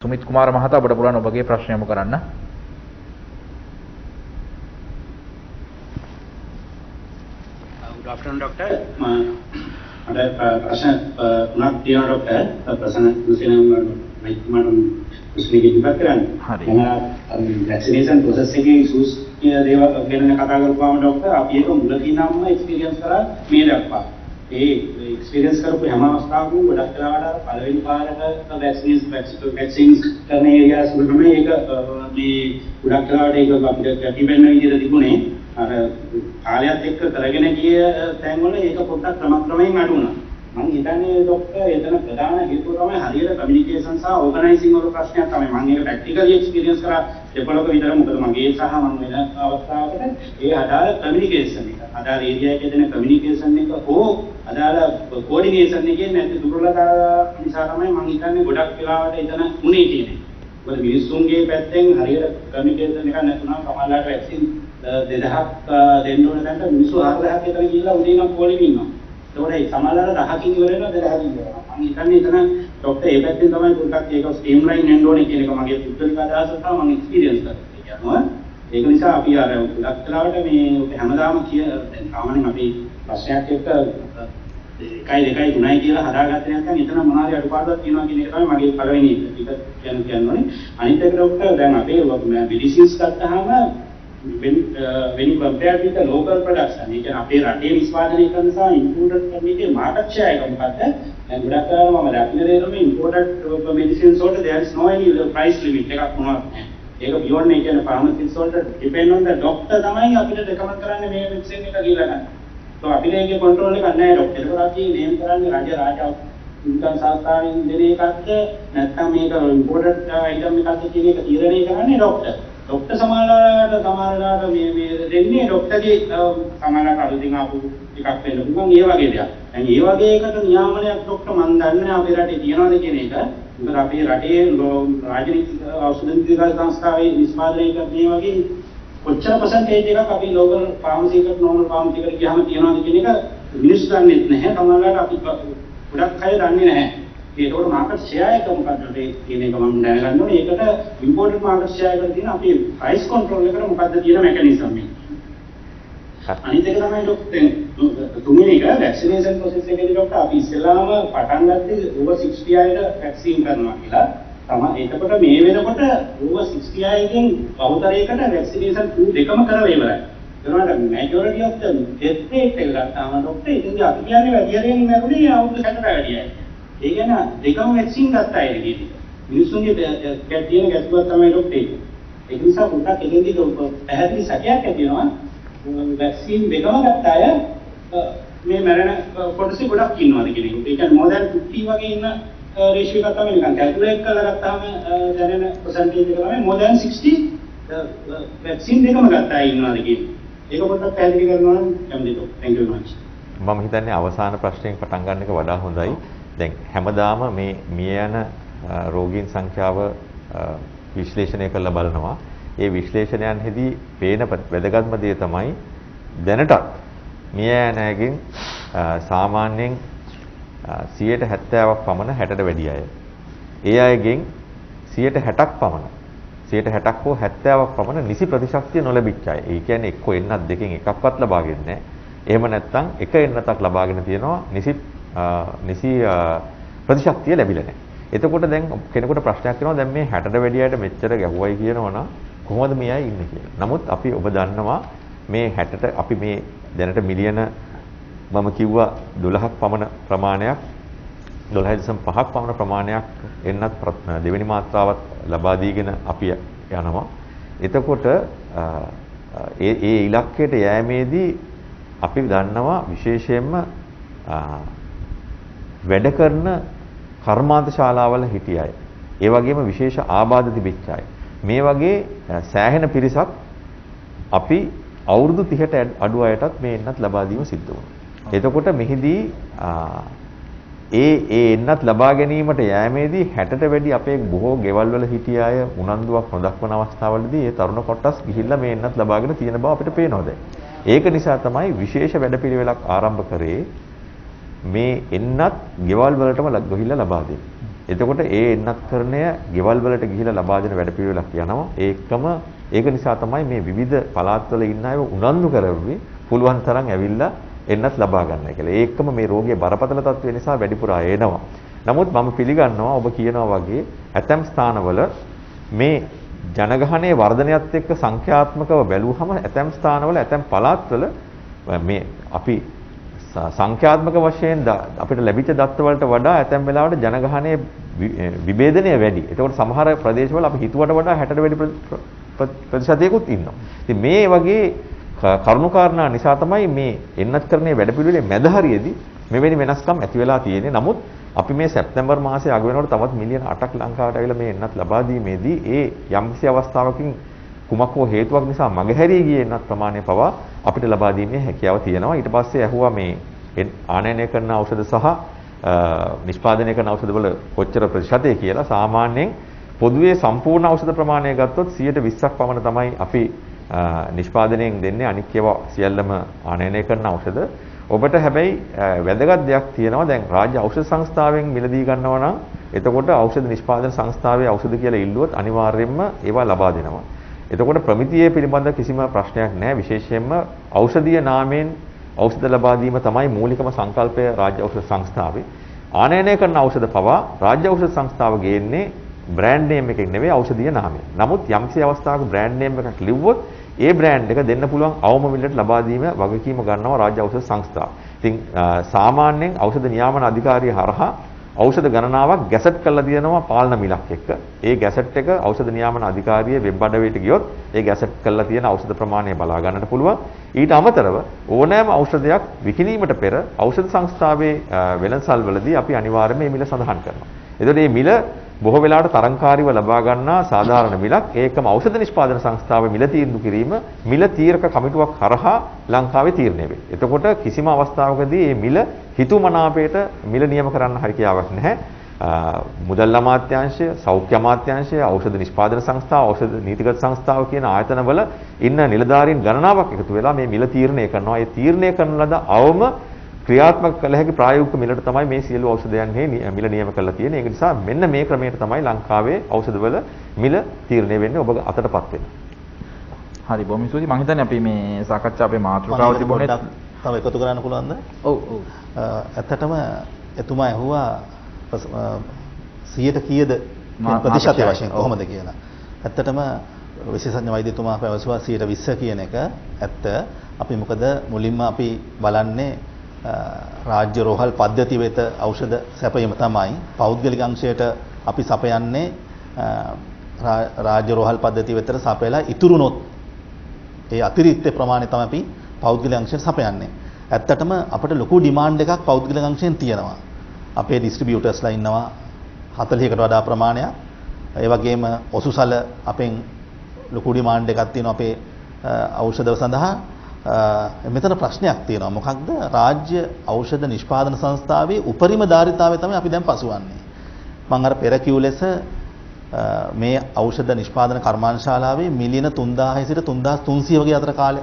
සුමිත් කුමාර මහතා ඔබට පුළුවන් ඔබගේ ප්‍රශ්නය යොමු කරන්න. Good afternoon, doctor. ada प्रश्न पुनः दिया डॉक्टर प्रश्न दूसरे मैडम उसने की बात करान वैक्सीनेशन प्रोसेस के इश्यूज के देवा ගැන කතා කරපුවාම ડોક્ટર අපි ඒක මුලදීනම එක්ස්පීරියන්ස් කරා මේ දක්වා ඒ එක්ස්පීරියන්ස් කරපු හැම අවස්ථාවකම ගොඩක් වෙලාවට පළවෙනි පාරක වැක්සින්ස් කරන ඒරියාස් වල තමයි ඒක මේ ගොඩක් වෙලාවට ඒක අපිට ඩිපෙන්ඩ් වෙන විදිහට තිබුණේ අර කාලයත් එක්ක කරගෙන ගිය තැන්වල ඒක පොඩ්ඩක් ක්‍රමක්‍රමයෙන් අඩු වුණා. මම හිතන්නේ ડોක්ටර් එතන ප්‍රධාන හේතුව තමයි හරියට කමියුනිකේෂන් සහ ඕගනයිසිං වල ප්‍රශ්නයක් තමයි. මම ඒක ප්‍රැක්ටිකලි එක්ස්පීරියන්ස් කරා දෙපළක විතර මොකද මගේ සහ මම වෙන අවස්ථාවකට ඒ අදාළ කමියුනිකේෂන් එක අදාළ ඒරියා එකේ දෙන කමියුනිකේෂන් එක හෝ අදාළ කෝඩිනේෂන් එකේ නැති දුර්වලතාව නිසා තමයි මම හිතන්නේ ගොඩක් වෙලාවට එතන මුනේ කියන්නේ. මොකද මිනිස්සුන්ගේ පැත්තෙන් හරියට කමියුනිකේෂන් එකක් නැතුණා සමහරවිට වැක්සින් 2000ක් දෙන්න ඕන තැනට මිනිස්සු 4000ක් විතර ගිහිල්ලා උදේ නම් පොලිමේ ඉන්නවා. ඒකෝට සමහරවල් 1000කින් ඉවර වෙනවා 2000කින් ඉවර වෙනවා. මම හිතන්නේ එතන ડોක්ටර් ඒ පැත්තෙන් තමයි පොඩ්ඩක් ඒක ස්ට්‍රීම්ලයින් වෙන්න ඕනේ කියන එක මගේ පුද්ගලික අදහස තමයි මම එක්ස්පීරියන්ස් කරලා. ඒක නිසා අපි අර ගොඩක් වෙලාවට මේ හැමදාම දැන් සාමාන්‍යයෙන් අපි ප්‍රශ්නයක් එක්ක 1 2 3යි කියලා හදාගත්තේ නැත්නම් එතන මොනවාරි අඩුපාඩුවක් තියෙනවා කියන එක තමයි මගේ පළවෙනි එක කියන්නේ. අනිත් එක ડોක්ටර් දැන් අපේ මෙඩිසින්ස් ගත්තාම when you compare with the local production, you can අපේ රටේ නිෂ්පාදනය කරන සහ imported කරන එකේ market share එක මොකද්ද? දැන් ගොඩක් වෙලාවට මම දකින්න දෙනවා මේ imported medicines වලට there is no any price limit එකක් මොනවත් නැහැ. ඒක beyond මේ කියන්නේ pharmacies වලට depend on the doctor තමයි අපිට recommend කරන්නේ මේ medicine එක කියලා ගන්න. so අපිට ඒකේ control එකක් නැහැ ડોක්ටර්. ඒක අපි name කරන්නේ රාජ ඉන්කම් සංස්ථාවෙන් දෙන එකක්ද නැත්නම් මේක imported item එකක්ද කියන එක තීරණය කරන්නේ ડોක්ටර්. ડોක්ටර් සමානලාට මේ දෙන්නේ ડોක්ටර්ගේ සමානලාට අලුතින් ආපු එකක් වෙන්න පුළුවන් ඒ වගේ දෙයක්. දැන් ඒ වගේ එකට නියාමනයක් ડોක්ටර් මම දන්නේ අපේ රටේ තියනවාද කියන එක. මොකද අපේ රටේ රාජනීතික ඖෂධ නිර්මාණ සංස්ථාවේ නිෂ්පාදනය කරන මේ වගේ කොච්චර percentage එකක් අපි local pharmacy එකට normal pharmacy එකට ගියාම තියනවාද කියන එක මිනිස්සු දන්නේ නැහැ. සමානලාට අපි ගොඩක් අය දන්නේ නැහැ. ඒකට මාකට් ෂෙයා එක මොකක්ද කියන එක මම දැනගන්න ඕනේ. ඒකට ඉම්පෝර්ටඩ් මාකට් ෂෙයා එකට තියෙන අපි ප්‍රයිස් කන්ට්‍රෝල් එකට මොකක්ද තියෙන මෙකැනිසම් එක. අනිත් එක තමයි ડોක්ටර් තුන්වෙනි එක වැක්සිනේෂන් ප්‍රොසෙස් එකේදී ડોක්ටර් අපි ඉස්සෙල්ලාම පටන් ගත්තේ over 60 අයට වැක්සින් කරනවා කියලා. තමයි එතකොට මේ වෙනකොට over 60 අයගෙන් බහුතරයකට වැක්සිනේෂන් 2 දෙකම කරලා ඉවරයි. ඒනවාට majority of the death rate එක ගත්තාම ડોක්ටර් ඉතින් අපි කියන්නේ වැඩියෙන් නැරුණේ අවුරුදු 60කට වැඩියයි. ඒ කියන්නේ දෙකම වැක්සින් ගත්ත අය ඉතින් මිනිස්සුන්ගේ තියෙන ගැටලුවක් තමයි ડોක්ටර් ඒක. ඒක නිසා පොඩ්ඩක් එතෙන්දී පැහැදිලි සැකයක් ඇති වෙනවා. වැක්සින් දෙකම ගත්ත අය මේ මරණ කොටසේ ගොඩක් ඉන්නවාද කියන එක. ඒ කියන්නේ more than 50 වගේ ඉන්න රේෂියෝ එකක් තමයි නිකන් කැල්කියුලේට් කරලා ගත්තාම දැනෙන percentage එක තමයි more than 60 වැක්සින් දෙකම ගත්ත අය ඉන්නවාද කියන එක. ඒක පොඩ්ඩක් පැහැදිලි කරනවා නම් කැමතියි doctor. thank you very much. මම හිතන්නේ අවසාන ප්‍රශ්නයෙන් පටන් ගන්න එක වඩා හොඳයි. දැන් හැමදාම මේ මිය යන රෝගීන් සංඛ්‍යාව විශ්ලේෂණය කරලා බලනවා. ඒ විශ්ලේෂණයන්ෙහිදී පේන වැදගත්ම දේ තමයි දැනටත් මිය යන අයගෙන් සාමාන්‍යයෙන් 70%ක් පමණ 60ට වැඩි අය. ඒ අයගෙන් 60%ක් පමණ 60%ක් හෝ 70ක් පමණ නිසි ප්‍රතිශක්තිය නොලැබිච්ච අය. ඒ කියන්නේ එක්ක එන්නත් දෙකෙන් එකක්වත් ලබාගෙන නැහැ. එහෙම නැත්නම් එක එන්නතක් ලබාගෙන තියෙනවා නිසි ප්‍රතිශක්තිය ලැබිලා නැහැ. එතකොට දැන් කෙනෙකුට ප්‍රශ්නයක් වෙනවා දැන් මේ 60ට වැඩි අයට මෙච්චර ගැහුවයි කියනවනම් කොහොමද මේ අය ඉන්නේ කියලා. නමුත් අපි ඔබ දන්නවා මේ 60ට අපි මේ දැනට මිලියන මම කිව්වා 12ක් පමණ ප්‍රමාණයක් 12.5ක් පමණ ප්‍රමාණයක් එන්නත් දෙවෙනි මාත්‍රාවත් ලබා දීගෙන අපි යනවා. එතකොට ඒ ඉලක්කයට යෑමේදී අපි දන්නවා විශේෂයෙන්ම වැඩ කරන කර්මාන්ත ශාලාවල හිටිය අය. ඒ වගේම විශේෂ ආබාධ තිබෙච්ච අය. මේ වගේ සෑහෙන පිරිසක් අපි අවුරුදු 30ට අඩු අයටත් මේ එන්නත් ලබා දීම සිද්ධ වුණා. එතකොට මෙහිදී ඒ එන්නත් ලබා ගැනීමට යෑමේදී 60ට වැඩි අපේ බොහෝ ගෙවල් වල හිටිය අය උනන්දුවක් නොදක්වන අවස්ථාවලදී ඒ තරුණ කොටස් ගිහිල්ලා මේ එන්නත් ලබාගෙන තියෙන බව අපිට පේනවා දැන්. ඒක නිසා තමයි විශේෂ වැඩපිළිවෙලක් ආරම්භ කරේ මේ එන්නත් ගෙවල් වලටම ගිහිල්ලා ලබා දෙන්නේ. එතකොට ඒ එන්නත්කරණය ගෙවල් වලට ගිහිලා ලබා දෙන වැඩපිළිවෙලක් යනවා. ඒකම ඒක නිසා තමයි මේ විවිධ පළාත්වල ඉන්න අය උනන්දු කරවි පුළුවන් තරම් ඇවිල්ලා එන්නත් ලබා ගන්නයි කියලා. ඒකම මේ රෝගයේ බරපතල තත්ත්වය නිසා වැඩිපුර අය එනවා. නමුත් මම පිළිගන්නවා ඔබ කියනවා වගේ ඇතැම් ස්ථානවල මේ ජනගහනයේ වර්ධනයත් එක්ක සංඛ්‍යාත්මකව බැලුවහම ඇතැම් ස්ථානවල ඇතැම් පළාත්වල මේ අපි සංඛ්‍යාත්මක වශයෙන් අපිට ලැබිච්ච දත්ත වලට වඩා ඇතැම් වෙලාවට ජනගහනයේ විභේදනය වැඩි. ඒකෝට සමහර ප්‍රදේශවල අපි හිතුවට වඩා 60ට වැඩි ප්‍රතිශතයකුත් ඉන්නවා. ඉතින් මේ වගේ කරුණාකාරණා නිසා තමයි මේ එන්නත්කරණයේ වැඩපිළිවෙලේ මැද හරියේදී මෙවැනි වෙනස්කම් ඇති වෙලා තියෙන්නේ. නමුත් අපි මේ සැප්තැම්බර් මාසයේ අග වෙනකොට තවත් මිලියන 8ක් ලංකාවට ඇවිල්ලා මේ එන්නත් ලබා දීමේදී ඒ යම්කිසි අවස්ථාවකින් කුමක් හෝ හේතුවක් නිසා මගහැරී ගියේ එන්නත් ප්‍රමාණය පවා අපිට ලබා දීමේ හැකියාව තියෙනවා. ඊට පස්සේ ඇහුවා මේ ආනයනය කරන ඖෂධ සහ නිෂ්පාදනය කරන ඖෂධ වල කොච්චර ප්‍රතිශතය කියලා. සාමාන්‍යයෙන් පොදුවේ සම්පූර්ණ ඖෂධ ප්‍රමාණය ගත්තොත් 120ක් පමණ තමයි අපි නිෂ්පාදනයෙන් දෙන්නේ. අනික් ඒවා සියල්ලම ආනයනය කරන ඖෂධ. ඔබට හැබැයි වැදගත් දෙයක් තියෙනවා. දැන් රාජ්‍ය ඖෂධ සංස්ථාවෙන් මිලදී ගන්නවා නම් එතකොට ඖෂධ නිෂ්පාදන සංස්ථාවේ ඖෂධ කියලා ඉල්ලුවොත් අනිවාර්යයෙන්ම ඒවා ලබා දෙනවා. එතකොට ප්‍රමිතියේ පිළිබඳ කිසිම ප්‍රශ්නයක් නැහැ. විශේෂයෙන්ම ඖෂධීය නාමයෙන් ඖෂධ ලබා දීම තමයි මූලිකම සංකල්පය රාජ්‍ය ඖෂධ සංස්ථාවේ. ආනයනය කරන ඖෂධ පවා රාජ්‍ය ඖෂධ සංස්ථාව ගේන්නේ බ්‍රෑන්ඩ් නේම් එකකින් නෙවෙයි ඖෂධීය නාමයෙන්. නමුත් යම්කිසි අවස්ථාවක බ්‍රෑන්ඩ් නේම් එකක් ලිව්වොත් ඒ බ්‍රෑන්ඩ් එක දෙන්න පුළුවන් අවම මිලට ලබා දීම වගකීම ගන්නවා රාජ්‍ය ඖෂධ සංස්ථාව. ඉතින් සාමාන්‍යයෙන් ඖෂධ නියාමන අධිකාරිය හරහා ඖෂධ ගණනාවක් ගැසට් කරලා තියෙනවා පාලන මිලක් එක්ක. ඒ ගැසට් එක ඖෂධ නියාමන අධිකාරියේ වෙබ් අඩවියට ගියොත් ඒ ගැසට් කරලා තියෙන ඖෂධ ප්‍රමාණය බලා ගන්නට පුළුවන්. ඊට අමතරව ඕනෑම ඖෂධයක් විකිණීමට පෙර ඖෂධ සංස්ථාවේ වෙළඳසල් වලදී අපි අනිවාර්යයෙන්ම මේ මිල සඳහන් කරනවා. එතකොට මේ මිල බොහෝ වෙලාවට තරංකාරීව ලබා ගන්නා සාධාරණ මිලක්. ඒකම ඖෂධ නිෂ්පාදන සංස්ථාවේ මිල තීන්දුව කිරීම මිල තීරක කමිටුවක් හරහා ලංකාවේ තීරණය වේ. එතකොට කිසිම අවස්ථාවකදී මේ මිල හිතුමනාපයට මිල නියම කරන්න හැකියාවක් නැහැ. මුදල් අමාත්‍යාංශය, සෞඛ්‍ය අමාත්‍යාංශය, ඖෂධ නිෂ්පාදන සංස්ථාව, ඖෂධ නීතිගත සංස්ථාව කියන ආයතනවල ඉන්න නිලධාරීන් ගණනාවක් එකතු වෙලා මේ මිල තීරණය කරනවා. ඒ තීරණය කරන ලද අවම ක්‍රියාත්මක කළ හැකි ප්‍රායෝගික මිලට තමයි මේ සියලු ඖෂධයන්හි මිල නියම කරලා තියෙන්නේ. ඒක නිසා මෙන්න මේ ක්‍රමයට තමයි ලංකාවේ ඖෂධවල මිල තීරණය වෙන්නේ ඔබ අතටපත් වෙන. හරි බොහොම ස්තුතියි. මම හිතන්නේ අපි මේ සාකච්ඡාවේ මාතෘකාව තිබුණේ තව එකතු කරන්න පුළුවන්ද? ඔව් ඔව්. ඇත්තටම එතුමා ඇහුවා 100ට කීයද ප්‍රතිශතය වශයෙන් කොහොමද කියලා. ඇත්තටම විශේෂඥ වෛද්‍යතුමා පැවසුවා 120 කියන එක ඇත්ත. අපි මොකද මුලින්ම අපි බලන්නේ රාජ්‍ය රෝහල් පද්ධතිය වෙත ඖෂධ සැපයීම තමයි. පෞද්ගලික අංශයට අපි සපයන්නේ රාජ්‍ය රෝහල් පද්ධතිය වෙතට සපයලා ඉතුරුනොත් ඒ අතිරික්ත ප්‍රමාණය තමයි අපි පෞද්ගලික අංශයට සපයන්නේ. ඇත්තටම අපිට ලොකු ඩිමාන්ඩ් එකක් පෞද්ගලික අංශයෙන් තියෙනවා. අපේ ඩිස්ට්‍රිබියුටර්ස්ලා ඉන්නවා 40කට වඩා ප්‍රමාණයක්. ඒ වගේම ඔසුසල අපෙන් ලොකු ඩිමාන්ඩ් එකක් තියෙනවා අපේ ඖෂධ සඳහා. මෙතන ප්‍රශ්නයක් තියෙනවා. මොකක්ද? රාජ්‍ය ඖෂධ නිෂ්පාදන සංස්ථාවේ උපරිම ධාරිතාවය තමයි අපි දැන් පසුවන්නේ. මම අර පෙර කිව් ලෙස මේ ඖෂධ නිෂ්පාදන කර්මාන්තශාලාවේ මිලියන 3000 සිට 3300 වගේ අතර කාලය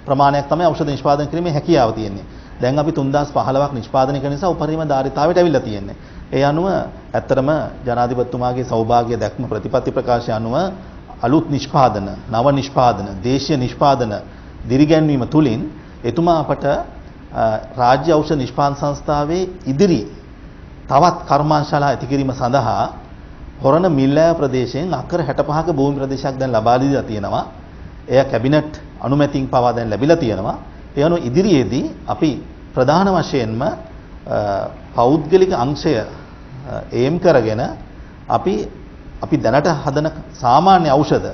ප්‍රමාණයක් තමයි ඖෂධ නිෂ්පාදනය කිරීමේ හැකියාව තියෙන්නේ. දැන් අපි 3015ක් නිෂ්පාදනය කරන නිසා උපරිම ධාරිතාවයට අවිල්ලා තියෙන්නේ. ඒ අනුව ඇත්තටම ජනාධිපතිතුමාගේ සෞභාග්‍ය දැක්ම ප්‍රතිපත්ති ප්‍රකාශය අනුව අලුත් නිෂ්පාදන, නව නිෂ්පාදන, දේශීය නිෂ්පාදන දිරිගැන්වීම තුලින් එතුමා අපට රාජ්‍ය ඖෂධ නිෂ්පාදන සංස්ථාවේ ඉදිරි තවත් කර්මාන්තශාලා ඇති කිරීම සඳහා හොරණ මිල්ලෑ ප්‍රදේශයෙන් අක්කර 65ක භූමි ප්‍රදේශයක් දැන් ලබා දීලා තියෙනවා. එය කැබිනට් අනුමැතියෙන් පවා දැන් ලැබිලා තියෙනවා. ඒ අනුව ඉදිරියේදී අපි ප්‍රධාන වශයෙන්ම පෞද්ගලික අංශය ඒම් කරගෙන අපි දැනට හදන සාමාන්‍ය ඖෂධ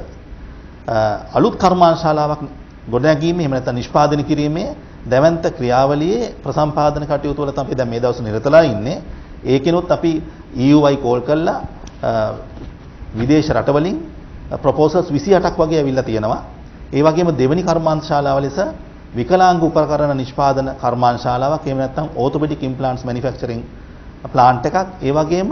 අලුත් කර්මාන්තශාලාවක් ගොඩනැගීමේ එහෙම නැත්නම් නිෂ්පාදනය කිරීමේ දැවැන්ත ක්‍රියාවලියේ ප්‍රසම්පාදන කටයුතු වල තමයි දැන් මේ දවස් නිරතලා ඉන්නේ. ඒකිනුත් අපි EUI කෝල් කළා විදේශ රටවලින් ප්‍රොපෝසල්ස් 28ක් වගේ ඇවිල්ලා තියෙනවා. ඒ වගේම දෙවෙනි කර්මාන්තශාලාව ලෙස විකලාංග උපකරණ නිෂ්පාදන කර්මාන්තශාලාවක් එහෙම නැත්නම් ඕර්තොපෙඩික් ඉම්ප්ලාන්ට්ස් මැනුෆැක්චරින් ප්ලාන්ට් එකක් ඒ වගේම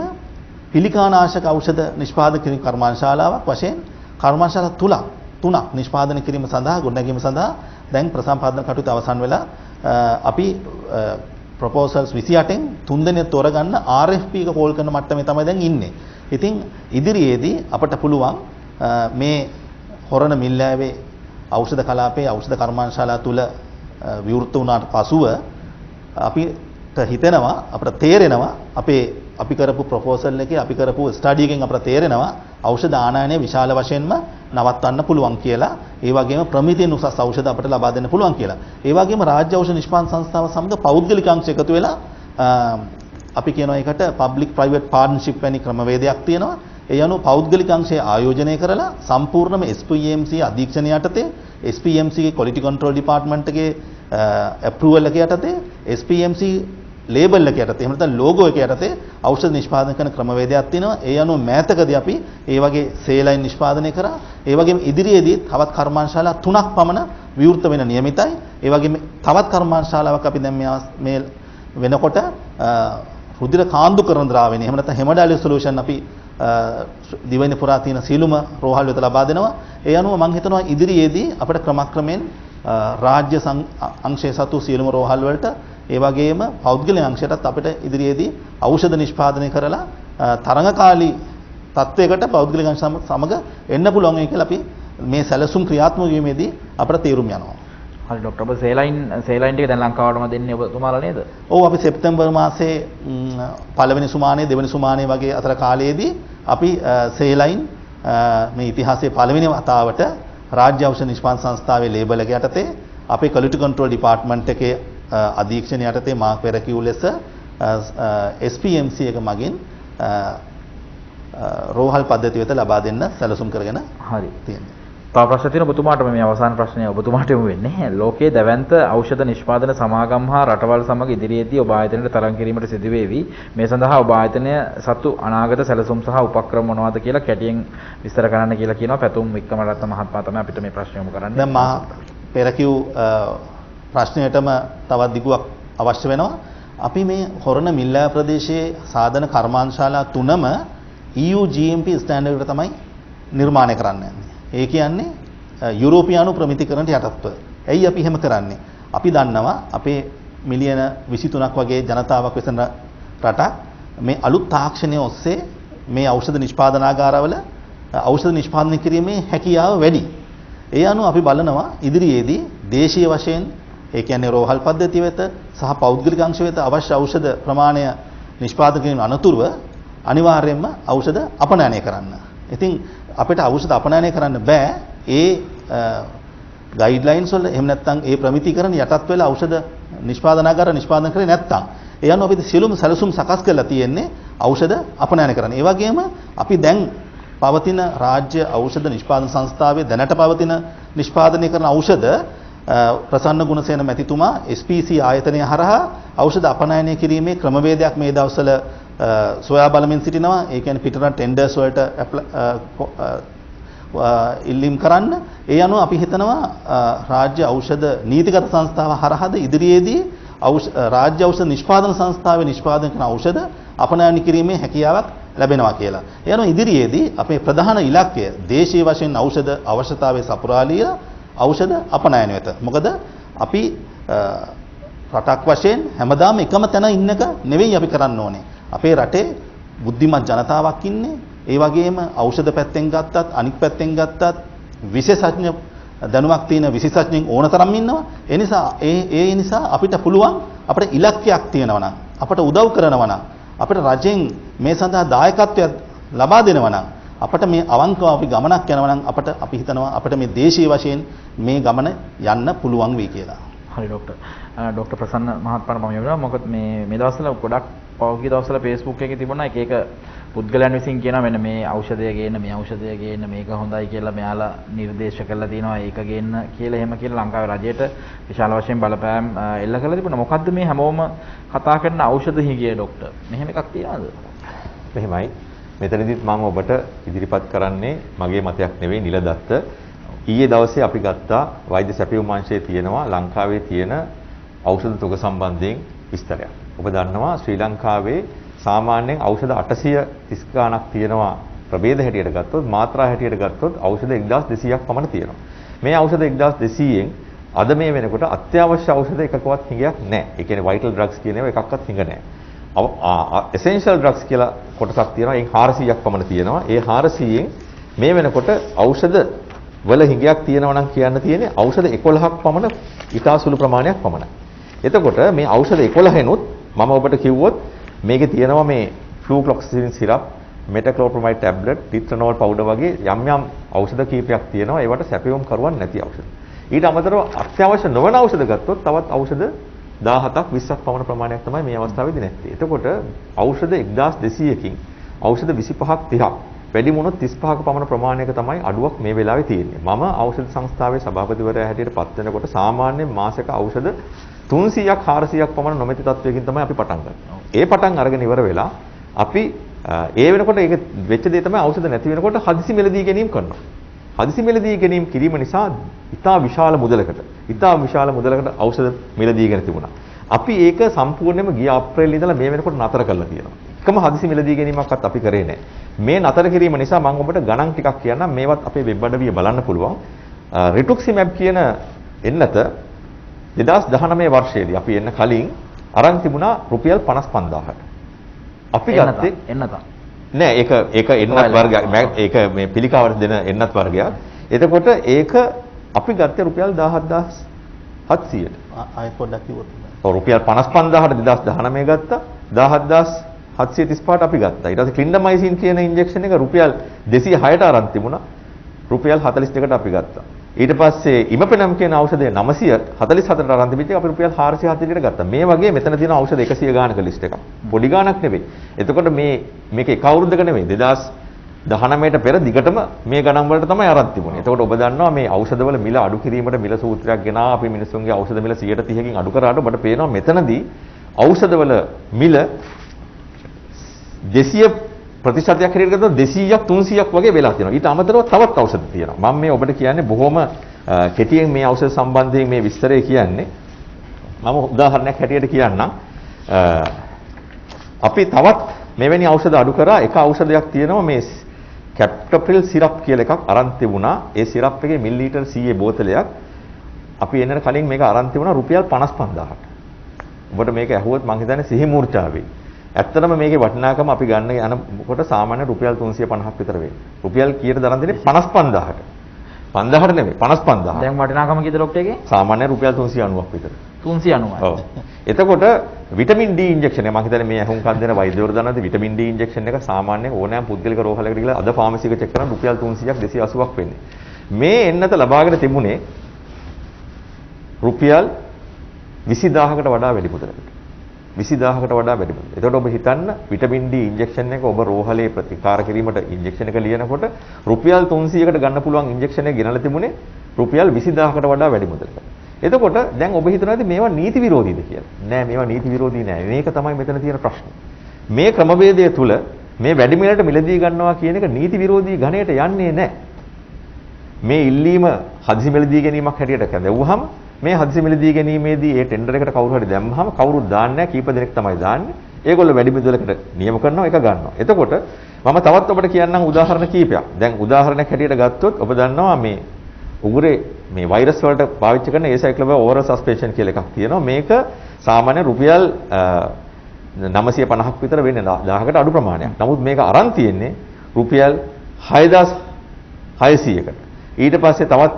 පිළිකානාශක ඖෂධ නිෂ්පාදන කිරීම කර්මාන්තශාලාවක් වශයෙන් කර්මාන්තශාලා තුනක් නිෂ්පාදනය කිරීම සඳහා ගොඩනැගීම සඳහා දැන් ප්‍රසම්පාදන කටයුතු අවසන් වෙලා අපි ප්‍රොපෝසල්ස් 28න් 3 දෙනෙක් තෝරගන්න RFP එක කෝල් කරන මට්ටමේ තමයි දැන් ඉන්නේ. ඉතින් ඉදිරියේදී අපට පුළුවන් මේ හොරණ මිල්ලෑවේ ඖෂධ කලාපයේ ඖෂධ කර්මාන්තශාලා තුල විවෘත වුණාට පසුව අපිට හිතෙනවා අපිට තේරෙනවා අපි කරපු ප්‍රොපෝසල් එකේ අපි කරපු ස්ටඩි එකෙන් අපිට තේරෙනවා ඖෂධ ආනයනය විශාල වශයෙන්ම නවත්වන්න පුළුවන් කියලා. ඒ වගේම ප්‍රමිතියෙන් උසස් ඖෂධ අපිට ලබා දෙන්න පුළුවන් කියලා. ඒ වගේම රාජ්‍ය ඖෂධ නිෂ්පාදන සංස්ථාව සමග පෞද්ගලික අංශ එකතු වෙලා අපි කියනවා ඒකට public private partnership වැනි ක්‍රමවේදයක් තියෙනවා. ඒ අනුව පෞද්ගලික අංශය ආයෝජනය කරලා සම්පූර්ණම SPMC අධීක්ෂණය යටතේ SPMC ගේ quality control department එකේ approval එක යටතේ SPMC ලේබල් එක යටතේ එහෙම නැත්නම් ලෝගෝ එක යටතේ ඖෂධ නිෂ්පාදනය කරන ක්‍රමවේදයක් තියෙනවා. ඒ අනුව මෑතකදී අපි ඒ වගේ සේලයින් නිෂ්පාදනය කරා. ඒ වගේම ඉදිරියේදී තවත් කර්මාන්තශාලා 3ක් පමණ විවෘත වෙන නියමිතයි. ඒ වගේම තවත් කර්මාන්තශාලාවක් අපි දැන් මේ වෙනකොට රුධිර කාන්දුකරණ ද්‍රාවණය එහෙම නැත්නම් හෙමඩාලිස් සොලියුෂන් අපි දිවයින පුරා තියෙන සීලුම රෝහල් වෙත ලබා දෙනවා. ඒ අනුව මම හිතනවා ඉදිරියේදී අපිට ක්‍රමක්‍රමයෙන් රාජ්‍ය අංශය සතු සීලුම රෝහල් වලට ඒ වගේම පෞද්ගලික අංශයටත් අපිට ඉදිරියේදී ඖෂධ නිෂ්පාදනය කරලා තරඟකාලී තත්වයකට පෞද්ගලික අංශ සමග එන්න පුළුවන් වෙයි කියලා අපි මේ සැලසුම් ක්‍රියාත්මක වීමේදී අපිට තීරුම් යනවා. හරි ડોක්ටර් ඔබ සේලයින් ටික දැන් ලංකාවටම දෙන්නේ ඔබතුමාලා නේද? ඔව් අපි සෙප්තැම්බර් මාසයේ පළවෙනි සුමානේ දෙවෙනි සුමානේ වගේ අතර කාලයේදී අපි සේලයින් මේ ඉතිහාසයේ පළවෙනි වතාවට රාජ්‍ය ඖෂධ නිෂ්පාදන සංස්ථාවේ ලේබල් එක යටතේ අපේ quality control department එකේ අධීක්ෂණය යටතේ මා පෙර කිව් ලෙස SPMC එක මගින් රෝහල් පද්ධතිය වෙත ලබා දෙන්න සැලසුම් කරගෙන හරි තියෙනවා. තව ප්‍රශ්න තියෙනවා ඔබතුමාට මේ අවසාන ප්‍රශ්නය ඔබතුමාට යොමු වෙන්නේ. ලෝකයේ දැවැන්ත ඖෂධ නිෂ්පාදන සමාගම් හා රටවල් සමග ඉදිරියේදී ඔබ ආයතනයට තරඟ කිරීමට සිදු වේවි. මේ සඳහා ඔබ ආයතනය සතු අනාගත සැලසුම් සහ උපක්‍රම මොනවද කියලා කැටියෙන් විස්තර කරන්න කියලා කියනවා. පැතුම් වික්‍රමරත්න මහත්මයා තමයි අපිට මේ ප්‍රශ්න යොමු කරන්නේ. දැන් මා පෙර කිව් ප්‍රශ්නයටම තවත් දිගුවක් අවශ්‍ය වෙනවා. අපි මේ හොරණ මිල්ලා ප්‍රදේශයේ සාධන කර්මාන්තශාලා 3ම EU GMP ස්ටෑන්ඩඩ් එකට තමයි නිර්මාණය කරන්න යන්නේ. ඒ කියන්නේ යුරෝපියානු ප්‍රමිතිකරණයට යටත්ව. ඇයි අපි එහෙම කරන්නේ? අපි දන්නවා අපේ මිලියන 23ක් වගේ ජනතාවක් වෙසෙන රටක් මේ අලුත් තාක්ෂණය ඔස්සේ මේ ඖෂධ නිෂ්පාදනාගාරවල ඖෂධ නිෂ්පාදනය කිරීමේ හැකියාව වැඩි. ඒ අනුව අපි බලනවා ඉදිරියේදී දේශීය වශයෙන් ඒ කියන්නේ රෝහල් පද්ධතිය වෙත සහ පෞද්ගලික අංශ වෙත අවශ්‍ය ඖෂධ ප්‍රමාණය නිෂ්පාදනය කිරීම අනතුරුව අනිවාර්යයෙන්ම ඖෂධ අපනයනය කරන්න. ඉතින් අපිට ඖෂධ අපනයනය කරන්න බෑ ඒ ගයිඩ්ලයින්ස් වල එහෙම නැත්නම් ඒ ප්‍රමිතිකරණ යටත් වෙලා ඖෂධ නිෂ්පාදනාගාර නිෂ්පාදනය කරේ නැත්නම් ඒ අනුව අපි සියලුම සැලසුම් සකස් කරලා තියෙන්නේ ඖෂධ අපනයනය කරන්න. ඒ වගේම අපි දැන් පවතින රාජ්‍ය ඖෂධ නිෂ්පාදන සංස්ථාවේ දැනට පවතින නිෂ්පාදනය කරන ඖෂධ ප්‍රසන්න ගුණසේන මැතිතුමා SPC ආයතනය හරහා ඖෂධ අපනයනය කිරීමේ ක්‍රමවේදයක් මේ දවස්වල සොයා බලමින් සිටිනවා. ඒ කියන්නේ පිටරට ටෙන්ඩර්ස් වලට ඉල්ලීම් කරන්න. ඒ අනුව අපි හිතනවා රාජ්‍ය ఔෂධ නීතිගත සංස්ථාව හරහාද ඉදිරියේදී රාජ්‍ය ඖෂධ නිෂ්පාදන සංස්ථාවේ නිෂ්පාදනය කරන ඖෂධ අපනයනය කිරීමේ හැකියාවක් ලැබෙනවා කියලා. ඒ අනුව ඉදිරියේදී අපේ ප්‍රධාන ඉලක්කය දේශීය වශයෙන් ඖෂධ අවශ්‍යතාවයේ සපුරාලිය ඖෂධ අපනයන වෙත. මොකද අපි රටක් වශයෙන් හැමදාම එකම තැන ඉන්නක නෙවෙයි අපි කරන්න ඕනේ. අපේ රටේ බුද්ධිමත් ජනතාවක් ඉන්නේ. ඒ වගේම ඖෂධ පැත්තෙන් ගත්තත් අනික් පැත්තෙන් ගත්තත් විශේෂඥ දැනුමක් තියෙන විශේෂඥයින් ඕන තරම් ඉන්නවා. ඒ නිසා අපිට පුළුවන් අපිට ඉලක්කයක් තියෙනවා නම් අපට උදව් කරනවා නම් අපිට රජෙන් මේ සඳහා දායකත්වයක් ලබා දෙනවා නම් අපිට මේ අවංකව අපි ගමනක් යනවා නම් අපි හිතනවා අපිට මේ දේශීය වශයෙන් මේ ගමන යන්න පුළුවන් වෙයි කියලා. හරි ડોક્ટર ප්‍රසන්න මහත්මයාට මම කියනවා මොකද මේ දවස්වල ගොඩක් පෞද්ගලික දවස්වල Facebook එකේ තිබුණා එක එක පුද්ගලයන් විසින් කියනවා මෙන්න මේ ඖෂධය ගේන්න මේ ඖෂධය ගේන්න මේක හොඳයි කියලා මෙයාලා නිර්දේශ කරලා තියෙනවා ඒක ගේන්න කියලා එහෙම කියලා ලංකාවේ රජයට විශාල වශයෙන් බලපෑම් එල්ල කරලා තිබුණා. මොකද්ද මේ හැමෝම කතා කරන ඖෂධ හිගිය ડોක්ටර්? මෙහෙම එකක් තියනවද? මෙහෙමයි. මෙතනදිත් මම ඔබට ඉදිරිපත් කරන්නේ මගේ මතයක් නෙවෙයි නිලදත්ත. ඊයේ දවසේ අපි ගත්තා වෛද්‍ය සැපයුම් අංශයේ තියෙනවා ලංකාවේ තියෙන ඖෂධ තොග සම්බන්ධයෙන් විස්තරයක්. ඔබ දන්නවා ශ්‍රී ලංකාවේ සාමාන්‍යයෙන් ඖෂධ 830 ගණක් තියෙනවා ප්‍රභේද හැටියට ගත්තොත් මාත්‍රා හැටියට ගත්තොත් ඖෂධ 1200ක් පමණ තියෙනවා. මේ ඖෂධ 1200න් අද මේ වෙනකොට අත්‍යවශ්‍ය ඖෂධ එකකවත් හිඟයක් නැහැ. ඒ කියන්නේ vital drugs කියන ඒවා එකක්වත් හිඟ නැහැ. essential drugs කියලා කොටසක් තියෙනවා. ඒක 400ක් පමණ තියෙනවා. ඒ 400න් මේ වෙනකොට ඖෂධ වල හිඟයක් තියෙනවා නම් කියන්න තියෙන්නේ ඖෂධ 11ක් පමණ ඉතා සුළු ප්‍රමාණයක් පමණයි. එතකොට මේ ඖෂධ 11ෙනුත් මම ඔබට කිව්වොත් මේකේ තියෙනවා මේ ෆ්ලූක්ලොක්සිසින් සිරප්, මෙටක්ලෝප්‍රොමයිඩ් ටැබ්ලට්, ටිත්‍රනෝල් පවුඩර් වගේ යම් යම් ඖෂධ කීපයක් තියෙනවා. ඒවට සැපයුම් කරුවන් නැති ඖෂධ. ඊට අමතරව අත්‍යවශ්‍ය නොවන ඖෂධ ගත්තොත් තවත් ඖෂධ 17ක් 20ක් පමණ ප්‍රමාණයක් තමයි මේ අවස්ථාවේදී නැත්තේ. එතකොට ඖෂධ 1200කින් ඖෂධ 25ක් 30ක් වැඩි වුණොත් 35ක පමණ ප්‍රමාණයක තමයි අඩුවක් මේ වෙලාවේ තියෙන්නේ. මම ඖෂධ සංස්ථාවේ සභාපතිවරයා හැටියට පත් වෙනකොට සාමාන්‍යයෙන් මාසෙක ඖෂධ 300ක් 400ක් පමණ නොමැති තත්වයකින් තමයි අපි පටන් ගන්නේ. ඒ පටන් අරගෙන ඉවර වෙලා අපි ඒ වෙනකොට ඒක වෙච්ච දේ තමයි ඖෂධ නැති වෙනකොට හදිසි මිලදී ගැනීම කරනවා. හදිසි මිලදී ගැනීම කිරීම නිසා ඉතා විශාල මුදලකට ඖෂධ මිලදීගෙන තිබුණා. අපි ඒක සම්පූර්ණයෙන්ම ගිය අප්‍රේල් ඉඳලා මේ වෙනකොට නතර කරලා තියෙනවා. එකම හදිසි මිලදී ගැනීමක්වත් අපි කරේ නැහැ. මේ නතර කිරීම නිසා මම ඔබට ගණන් ටිකක් කියන්නම්. මේවත් අපේ වෙබ් අඩවිය බලන්න පුළුවන්. රිටුක්සිමැබ් කියන එන්නත 2019 වර්ෂයේදී අපි එන්න කලින් අරන් තිබුණා රුපියල් 55000ට. අපි ගත්තේ එන්නත. නෑ ඒක එන්නත් වර්ගයක්. ඒක මේ පිළිකාවට දෙන එන්නත් වර්ගයක්. එතකොට ඒක අපි ගත්තේ රුපියල් 17700ට. ආයෙත් පොඩ්ඩක් කිව්වොත්. ඔව් රුපියල් 55000ට 2019 ගත්තා. 17735ට අපි ගත්තා. ඊට පස්සේ ක්ලින්ඩමයිසින් කියන ඉන්ජෙක්ෂන් එක රුපියල් 206ට අරන් තිබුණා. රුපියල් 42කට අපි ගත්තා. ඊට පස්සේ ඉමපෙනම් කියන ඖෂධය 944ට අරන් තිබිච්ච එක අපි රුපියල් 440කට ගත්තා. මේ වගේ මෙතන තියෙන ඖෂධ 100 ගානක ලිස්ට් එකක්. පොඩි ගානක් නෙවෙයි. එතකොට මේක එක අවුරුද්දක නෙවෙයි 2019ට පෙර දිගටම මේ ගණන් වලට තමයි අරන් තිබුණේ. එතකොට ඔබ දන්නවා මේ ඖෂධවල මිල අඩු කිරීමට මිල සූත්‍රයක් ගෙනා අපි මිනිස්සුන්ගේ ඖෂධ මිල 130කින් අඩු කරාට ඔබට පේනවා මෙතනදී ඖෂධවල මිල 200% හැටියට ගත්තොත් 200ක් 300ක් වගේ වෙලා තියෙනවා. ඊට අමතරව තවත් ඖෂධ තියෙනවා. මම මේ ඔබට කියන්නේ බොහොම කෙටියෙන් මේ ඖෂධ සම්බන්ධයෙන් මේ විස්තරය කියන්නේ. මම උදාහරණයක් හැටියට කියන්නම්. අපි තවත් මෙවැනි ඖෂධ අඩු කරා එක ඖෂධයක් තියෙනවා මේ කැප්ටොප්‍රිල් සිරප් කියලා එකක් අරන් තිබුණා. ඒ සිරප් එකේ මිලිලීටර් 100 බෝතලයක් අපි එන්නට කලින් මේක අරන් තිබුණා රුපියල් 55000ට. ඔබට මේක ඇහුවොත් මං හිතන්නේ සිහි මූර්ඡා වෙයි. ඇත්තටම මේකේ වටිනාකම අපි ගන්න යනකොට සාමාන්‍ය රුපියල් 350ක් විතර වෙයි. රුපියල් කීයට දරන් දෙන්නේ 55000ට. 5000ට නෙමෙයි 55000. දැන් වටිනාකම කීයද ડોක්ටර් එකේ? සාමාන්‍ය රුපියල් 390ක් විතර. 390යි. ඔව්. එතකොට විටමින් D ඉන්ජෙක්ෂන් එක මම හිතන්නේ මේ අහුම්කම් දෙන වෛද්‍යවරු දන්නවද විටමින් D ඉන්ජෙක්ෂන් එක සාමාන්‍යයෙන් ඕනෑම පුද්ගලික රෝහලකට ගිහලා අද ෆාමසි එක චෙක් කරන රුපියල් 300ක් 280ක් වෙන්නේ. මේ එන්නත ලබාගෙන තිබුණේ රුපියල් 20000කට වඩා වැඩි මුදලකට. 20000කට වඩා වැඩි මුදල. එතකොට ඔබ හිතන්න විටමින් D ඉන්ජෙක්ෂන් එක ඔබ රෝහලේ ප්‍රතිකාර කිරීමට ඉන්ජෙක්ෂන් එක ලියනකොට රුපියල් 300කට ගන්න පුළුවන් ඉන්ජෙක්ෂන් එක ගෙනලා තිබුණේ රුපියල් 20000කට වඩා වැඩි මුදලකට. එතකොට දැන් ඔබ හිතනවාද මේවා නීති විරෝධීද කියලා? නෑ මේවා නීති විරෝධී නෑ. මේක තමයි මෙතන තියෙන ප්‍රශ්නේ. මේ ක්‍රමවේදය තුල මේ වැඩි මිලට මිලදී ගන්නවා කියන එක නීති විරෝධී ගණයට යන්නේ නෑ. මේ ඉල්ලීම හදිසි මිලදී ගැනීමක් හැටියට කැඳවුවාම මේ හදිසි මිලදී ගැනීමේදී ඒ ටෙන්ඩර් එකට කවුරු හරි දැම්මහම කවුරුත් දාන්නේ නැහැ කීප දෙනෙක් තමයි දාන්නේ. ඒගොල්ලෝ වැඩි මිලකට නියම කරනවා ඒක ගන්නවා. එතකොට මම තවත් ඔබට කියන්නම් උදාහරණ කීපයක්. දැන් උදාහරණයක් හැටියට ගත්තොත් ඔබ දන්නවා මේ උගුරේ මේ වෛරස් වලට පාවිච්චි කරන ඒසයික්ලෝවර් ඕරල් සස්පෙන්ෂන් කියලා එකක් තියෙනවා. මේක සාමාන්‍ය රුපියල් 950ක් විතර වෙන්නේ 1000කට අඩු ප්‍රමාණයක්. නමුත් මේක අරන් තියෙන්නේ රුපියල් 6600කට. ඊට පස්සේ තවත්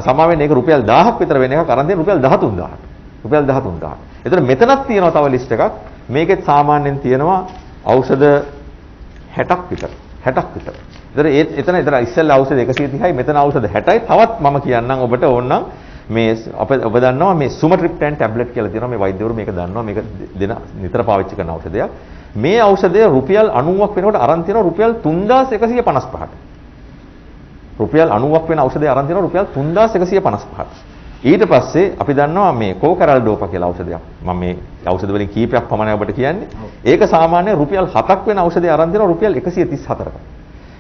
සමාවෙන් ඒක රුපියල් 1000ක් විතර වෙන එකක් අරන් තියෙන රුපියල් 13000ට. රුපියල් 13000ට. එතන මෙතනක් තියෙනවා තව ලිස්ට් එකක්. මේකෙත් සාමාන්‍යයෙන් තියෙනවා ඖෂධ 60ක් විතර. 60ක් විතර. එතන ඉස්සෙල්ලා ඖෂධ 130යි මෙතන ඖෂධ 60යි. තවත් මම කියන්නම් ඔබට ඕනනම් මේ ඔබ දන්නවා මේ සුමට්‍රිප්ටන් ටැබ්ලට් කියලා තියෙනවා. මේ වෛද්‍යවරු මේක දන්නවා. මේක නිතර පාවිච්චි කරන ඖෂධයක්. මේ ඖෂධය රුපියල් 90ක් වෙනකොට අරන් තියෙනවා රුපියල් 3155ට. රුපියල් 90ක් වෙන ඖෂධය අරන් තියෙනවා රුපියල් 3155ට. ඊට පස්සේ අපි දන්නවා මේ කෝකරල් ඩෝපා කියලා ඖෂධයක්. මම මේ ඖෂධ වලින් කීපයක් පමණයි ඔබට කියන්නේ. ඒක සාමාන්‍ය රුපියල් 7ක් වෙන ඖෂධය අරන් තියෙනවා රුපියල් 134කට.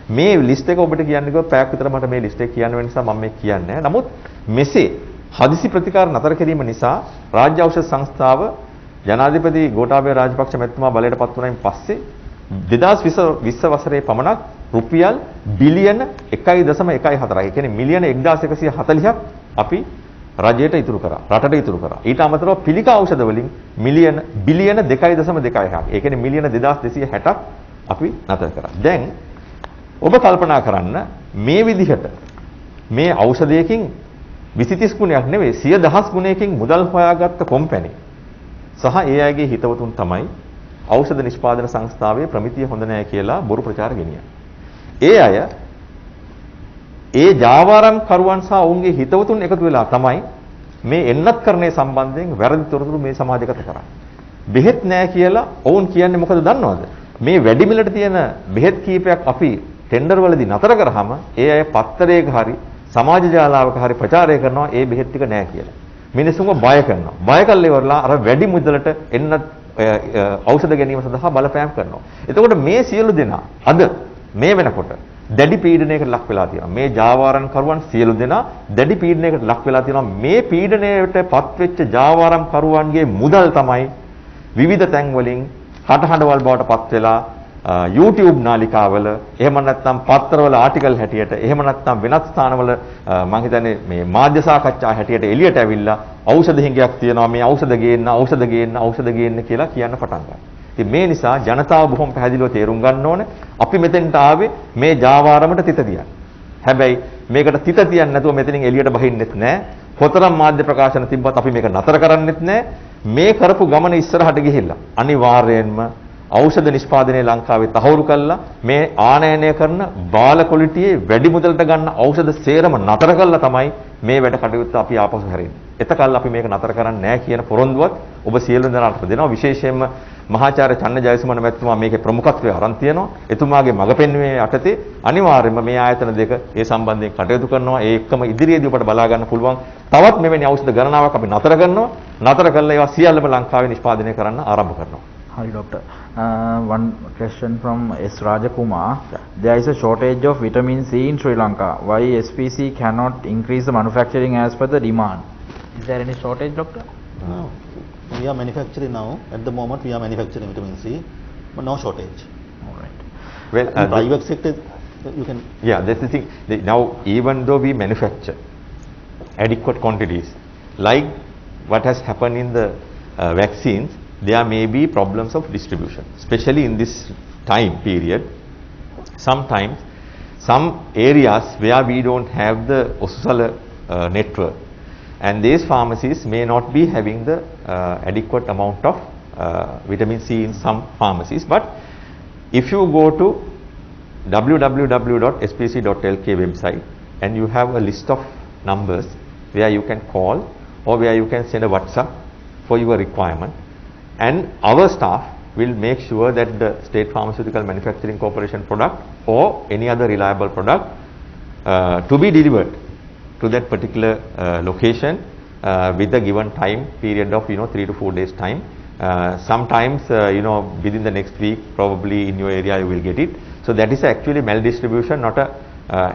මේ ලිස්ට් එක ඔබට කියන්න කිව්වොත් පැයක් විතර මට මේ ලිස්ට් එක කියන්න වෙන නිසා මම මේක කියන්නේ නැහැ. නමුත් මෙසේ හදිසි ප්‍රතිකාර නතර කිරීම නිසා රාජ්‍ය ඖෂධ සංස්ථාව ජනාධිපති ගෝඨාභය රාජපක්ෂ මැතිතුමා බලයට පත් වුණායින් පස්සේ 2020 වසරේ පමණක් රුපියල් බිලියන 1.14. ඒ කියන්නේ මිලියන 1140ක් අපි රජයට ඉතුරු කරා. රටට ඉතුරු කරා. ඊට අමතරව පිළිකා ඖෂධ වලින් මිලියන බිලියන 2.2ක්. ඒ කියන්නේ මිලියන 2260ක් අපි නතර කරා. දැන් ඔබ කල්පනා කරන්න මේ විදිහට මේ ඖෂධයකින් 20-30 ගුණයක් නෙවෙයි 100,000 ගුණයකින් මුදල් හොයාගත්ත කොම්පැනි සහ ඒ අයගේ හිතවතුන් තමයි ඖෂධ නිෂ්පාදන සංස්ථාවේ ප්‍රමිතිය හොඳ නැහැ කියලා බොරු ප්‍රචාර ගෙනියන්නේ. ඒ අය ඒ ජාවාරම් කරුවන් සහ ඔවුන්ගේ හිතවතුන් එකතු වෙලා තමයි මේ එන්නත්කරණය සම්බන්ධයෙන් වැරදි තොරතුරු මේ සමාජගත කරන්නේ. බෙහෙත් නැහැ කියලා ඔවුන් කියන්නේ මොකද දන්නවද? මේ වැඩි මිලට තියෙන බෙහෙත් කීපයක් අපි ටෙන්ඩර් වලදී නතර කරාම ඒ අය පත්තරයක හරි සමාජ ජාලාවක හරි ප්‍රචාරය කරනවා ඒ බෙහෙත් ටික නැහැ කියලා. මිනිස්සුන්ව බය කරනවා. බය කල්ලේ ඉවරලා අර වැඩි මුදලට එන්න ඖෂධ ගැනීම සඳහා බලපෑම් කරනවා. එතකොට මේ සියලු දෙනා අද මේ වෙනකොට දැඩි පීඩනයකට ලක් වෙලා තියෙනවා. මේ ජාවාරම් කරුවන් සියලු දෙනා දැඩි පීඩනයකට ලක් වෙලා තියෙනවා. මේ පීඩනයට පත්වෙච්ච ජාවාරම් කරුවන්ගේ මුදල් තමයි විවිධ තැන් වලින් කටහඬවල් බවට පත් වෙලා YouTube නාලිකාවල එහෙම නැත්නම් පත්තරවල ආටිකල් හැටියට එහෙම නැත්නම් වෙනත් ස්ථානවල මම හිතන්නේ මේ මාධ්‍ය සාකච්ඡා හැටියට එළියට ඇවිල්ලා ඖෂධ හිඟයක් තියෙනවා මේ ඖෂධ ගේන්න කියලා කියන්න පටන් ගන්නවා. ඉතින් මේ නිසා ජනතාව බොහොම පැහැදිලිව තේරුම් ගන්න ඕනේ අපි මෙතෙන්ට ආවේ මේ ජාවාරමට තිත තියන්න. හැබැයි මේකට තිත තියන්න නැතුව මෙතනින් එළියට බහින්නෙත් නැහැ. කොතරම් මාධ්‍ය ප්‍රකාශන තිබ්බත් අපි මේක නතර කරන්නෙත් නැහැ. මේ කරපු ගමන ඉස්සරහට ගිහිල්ලා අනිවාර්යයෙන්ම ඖෂධ නිෂ්පාදනයේ ලංකාවේ තහවුරු කළා මේ ආනයනය කරන බාල ක්වොලිටියේ වැඩි මුදලට ගන්න ඖෂධ සේරම නතර කළා තමයි මේ වැඩ කටයුත්ත අපි ආපසු හැරෙන්නේ. එතකල් අපි මේක නතර කරන්නේ නැහැ කියන පොරොන්දුවත් ඔබ සියලු දෙනාට දෙනවා. විශේෂයෙන්ම මහාචාර්ය චන්න ජයසුමන මැතිතුමා මේකේ ප්‍රමුඛත්වය අරන් තියෙනවා. එතුමාගේ මඟ පෙන්වීමේ යටතේ අනිවාර්යයෙන්ම මේ ආයතන දෙක ඒ සම්බන්ධයෙන් කටයුතු කරනවා. ඒ එක්කම ඉදිරියේදී ඔබට බලා ගන්න පුළුවන් තවත් මෙවැනි ඖෂධ ගණනාවක් අපි නතර කරනවා. නතර කළා ඒවා සියල්ලම ලංකාවේ නිෂ්පාදනය කරන්න ආරම්භ කරනවා. Hi doctor. One question from S. Rajakumar. There is a shortage of vitamin C in Sri Lanka. Why SPC cannot increase the manufacturing as per the demand? Is there any shortage, doctor? We are manufacturing now. At the moment, we are manufacturing vitamin C, but no shortage. All right. Well, in private sector, you can. Yeah, that's the thing. Now, even though we manufacture adequate quantities, like what has happened in the vaccines, there may be problems of distribution, especially in this time period. Sometimes, some areas where we don't have the Osusala network, and these pharmacies may not be having the adequate amount of vitamin C in some pharmacies. But if you go to www.spc.lk website and you have a list of numbers where you can call or where you can send a WhatsApp for your requirement, and our staff will make sure that the State Pharmaceutical Manufacturing Corporation product or any other reliable product to be delivered to that particular location with a given time period of 3 to 4 days time. Sometimes within the next week probably in your area you will get it. So that is actually maldistribution, not a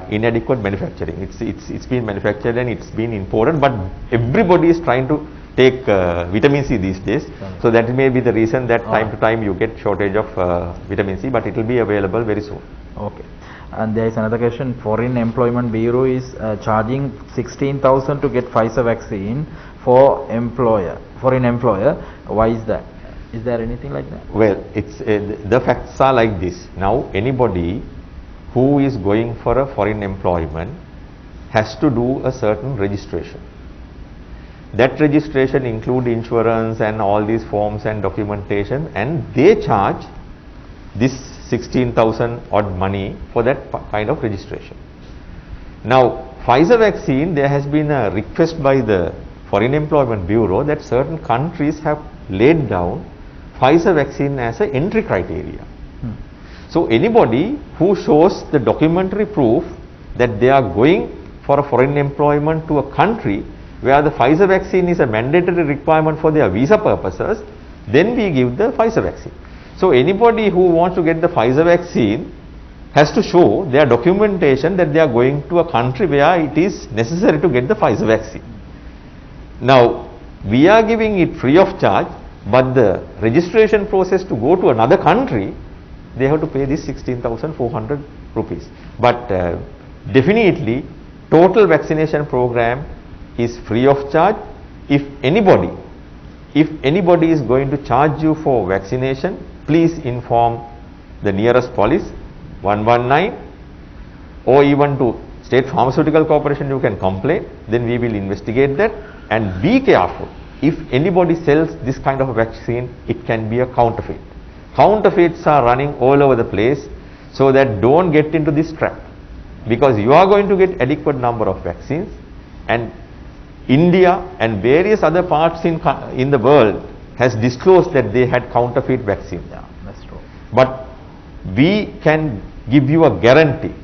inadequate manufacturing. It's been manufactured and it's been imported, but everybody is trying to take vitamin C these days. So that may be the reason that time to time you get shortage of vitamin C, but it will be available very soon. Okay. And there is another question. Foreign Employment Bureau is charging 16,000 to get Pfizer vaccine for foreign employer. Why is that? Is there anything like that? Well, it's the facts are like this. Now, anybody who is going for a foreign employment has to do a certain registration. That registration include insurance and all these forms and documentation, and they charge this 16,000 odd money for that kind of registration. Now, Pfizer vaccine, there has been a request by the Foreign Employment Bureau that certain countries have laid down Pfizer vaccine as an entry criteria. So anybody who shows the documentary proof that they are going for a foreign employment to a country where the Pfizer vaccine is a mandatory requirement for their visa purposes, then we give the Pfizer vaccine. So anybody who wants to get the Pfizer vaccine has to show their documentation that they are going to a country where it is necessary to get the Pfizer vaccine. Now, we are giving it free of charge, but the registration process to go to another country, they have to pay this 16,400 rupees. But definitely, total vaccination program is free of charge. If anybody is going to charge you for vaccination, please inform the nearest police, 119, or even to State Pharmaceutical Corporation you can complain, then we will investigate that. And be careful, if anybody sells this kind of vaccine, it can be a counterfeit. Counterfeits are running all over the place, so that don't get into this trap, because you are going to get adequate number of vaccines, and India and various other parts in the world has disclosed that they had counterfeit vaccines. Yeah, that's true. But we can give you a guarantee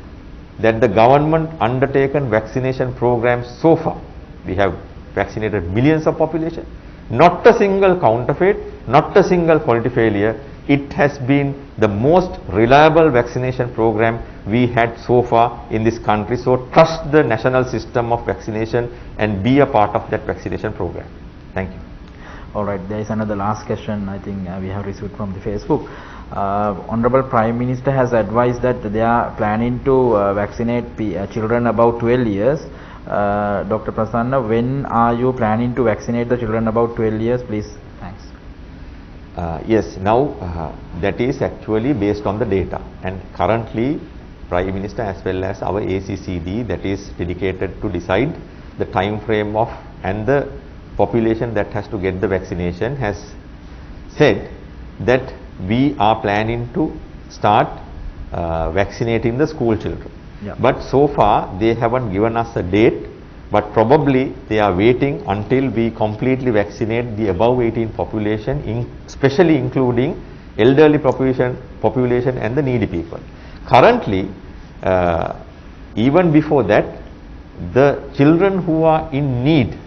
that the government undertaken vaccination programs so far, we have vaccinated millions of population, not a single counterfeit, not a single quality failure. It has been the most reliable vaccination program we had so far in this country. So trust the national system of vaccination and be a part of that vaccination program. Thank you. All right, there is another last question I think we have received from the Facebook. Honorable Prime Minister has advised that they are planning to vaccinate children above 12 years. Dr. Prasanna, when are you planning to vaccinate the children above 12 years, please? Thanks. Yes, now that is actually based on the data, and currently Prime Minister as well as our ACCD, that is dedicated to decide the time frame of and the population that has to get the vaccination, has said that we are planning to start vaccinating the school children. Yeah. But so far they haven't given us a date, but probably they are waiting until we completely vaccinate the above 18 population, especially including elderly population and the needy people. Currently, even before that, the children who are in need